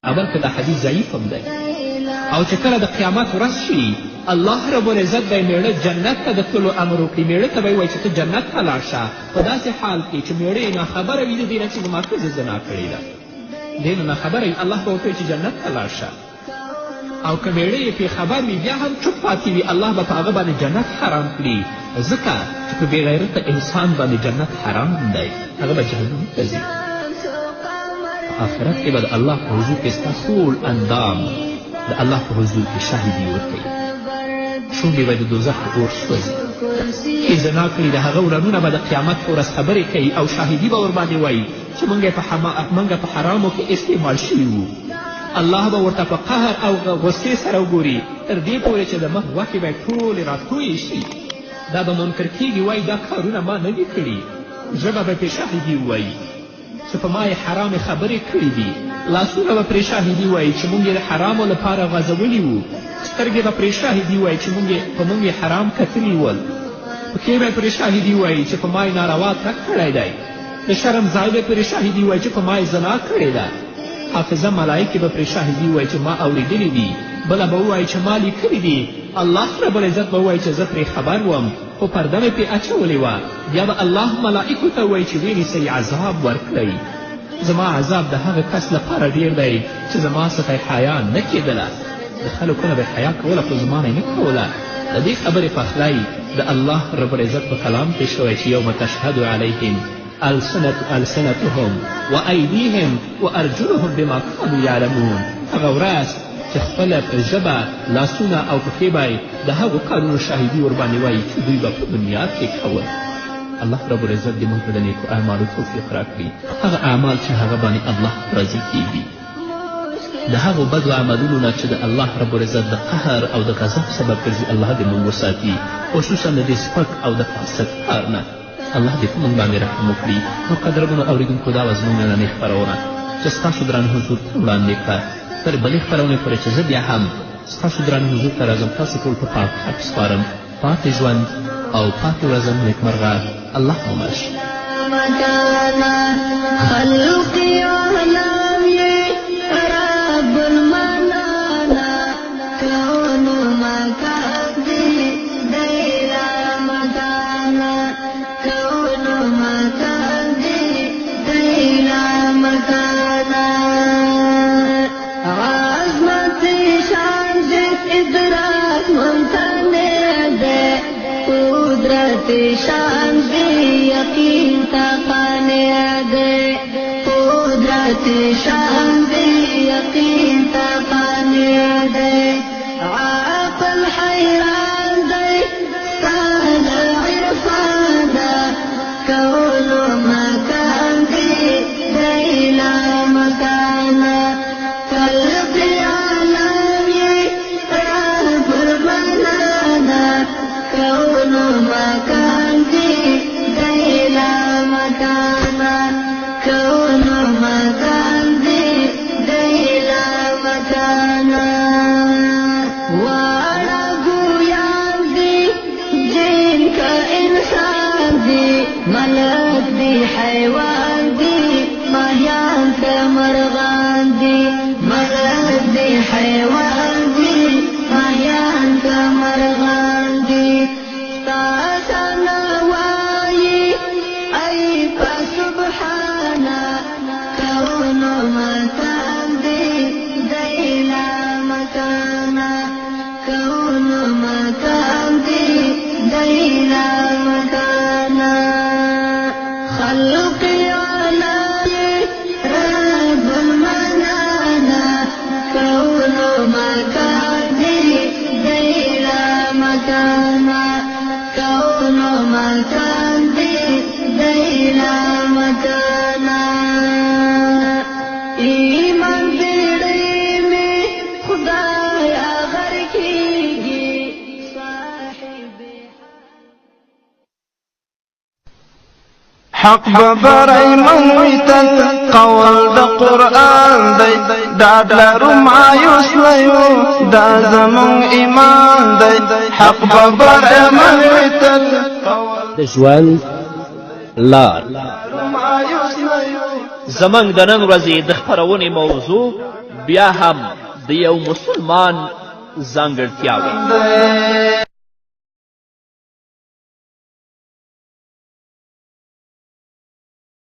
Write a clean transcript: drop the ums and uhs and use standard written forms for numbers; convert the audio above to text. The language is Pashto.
بلکې دا حدیث ضعیف هم دی. او چې کله د قیامت ورځ شي الله رب العزت به میړه جنت ته د تللو امر وکړي. میړه ته به یې وایي چې ته جنت ته لاړ شه، په داسې حال کې چې میړه یې ناخبره وي د دې نه چې زما ښځې زنا کړې ده، دې نه ناخبره وي، الله به ورته وایي چې جنت ته لاړ شه. او که میړه یې پرې خبر وي بیا هم چوپ پاتې وي، الله به په هغه باندې جنت حرام کړي، ځکه چې په بېغیرته انسان باندې جنت حرام دی، هغه به جهنم ته ځي. آخرت کې به د الله په حضور کې ستا ټول اندام د الله په حضور کې شاهدي ورکوي، شونډې به د دوزخ په اور سوځي. چې زنا کړي د هغه ورانونه به د قیامت په ورځ خبرې کوي او شاهدي به ورباندې وایي چې موږ په حرامو کې استعمال شوي وو. الله به ورته په قهر او غصې سره وګوري تر دې پورې چې د مخ غوښې به یې ټولې راتویې شي. دا به منکر کېږي، وایي دا کارونه ما نه دي کړي، ژبه به پرې شاهدي ووایي چې په ما یې حرامې خبرې کړي دي، لاسونه به پرې شاهدي وایي چې موږ یې د حرامو لپاره غځولي وو، سترګې به پرې شاهدي وایي چې په موږ یې حرام کتلي ول، پښې به پرې شاهدي وایي چې په ما یې ناروا تګ کړی دی، د شرم ځای به پرې شاهدي وایي چې په ما یې زنا کړې ده، حافظه ملایکې به پرې شاهدي وایي چې ما اورېدلي دي، بله به ووایي چې ما لیکلي دي، الله رب العزت به ووایي چې زه پرې خبر وم خو پرده مې پرې اچولې وه. بیا به الله ملائکو ته وایي چې ونیسئ عذاب ورکړئ، زما عذاب د هغه کس لپاره ډیر دی چې زما څخه حیا نه کېدله، د خلکو نه به حیا کوله خو زما نه یې نه کوله. د دې خبرې پخلی د الله رب العزت په کلام کې شوی چې یوم تشهد علیهم السنتهم وایدیهم وارجلهم بما کانوا یعلمون. هغه ورځ چې خپله ژبه، لاسونه او پښې به د هغو کارونو شاهدي ورباندې وایي چې دوی به په دنیا کې کول. الله رب العزت دې موږ ته د نیکو اعمالو توفیق راکړي، هغه اعمال چې هغه باندې الله راضي کېږي، د هغو بدو عملونو نه چې د الله رب العزت د قهر او د غضب سبب ګرځي الله دې موږ وساتي، خصوصا د دې سپک او د فاسد کار نه الله دې په موږ باندې رحم وکړي. نو قدرمنو اورېدونکو دا وه زموږ نننۍ خپرونه چې ستاسو درانه حضور ته وړاندې کړه. تر بلې خپرونې پورې چې زه بیا هم ستاسو درانه حضور ته راځم، تاسو ټول په پاک خط سپارم. پاتې ژوند او پاتې ورځم نیکمرغه، الله مو مل شي. شان دی یقین تا قانع دے، قدرت شان دی یقین تا قانع دے، عقل حیران دی سال عرفان دا، کون مکان دی دیلا مکانا، خلق عالم یی رب المنانا، کون مکان دی دیلا مکانا، کون مکان دی دیلا مکانا. واڑا گویان دی جن کا انسان دی، ملک دی حیوان دی، ماہیان کا مرغان دی، ملک دی حیوان دی، ماہیان کا مرغان دی. حق ببرای مویتن قول دا قرآن دی، داد لرو مایوس لیو دا زمون ایمان دی. حق ببرای مویتن د ژوند لار، زموږ د نن ورځې د خپرونې موضوع بیا هم د یو مسلمان ځانګړتیاوې